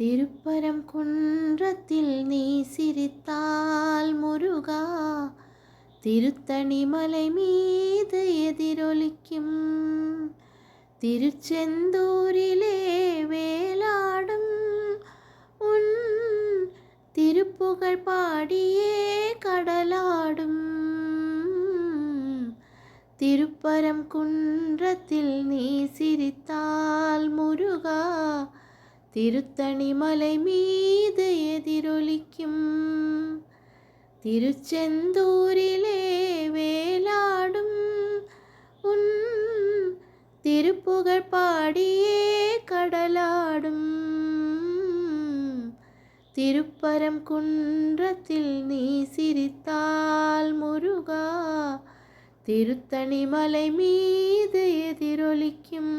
திருப்பரம் குன்றத்தில் நீ சிரித்தால் முருகா, திருத்தணி மலை மீது எதிரொலிக்கும் திருச்செந்தூரிலே வேலாடும் உன் திருப்புகழ் பாடியே கடலாடும். திருப்பரம் குன்றத்தில் நீ சிரித்தால் முருகா, திருத்தணி மலை மீது எதிரொலிக்கும் திருச்செந்தூரிலே வேலாடும் உன் திருப்புகழ் பாடியே கடலாடும். திருப்பரம் குன்றத்தில் நீ சிரித்தால் முருகா, திருத்தணி மலை மீது எதிரொலிக்கும்.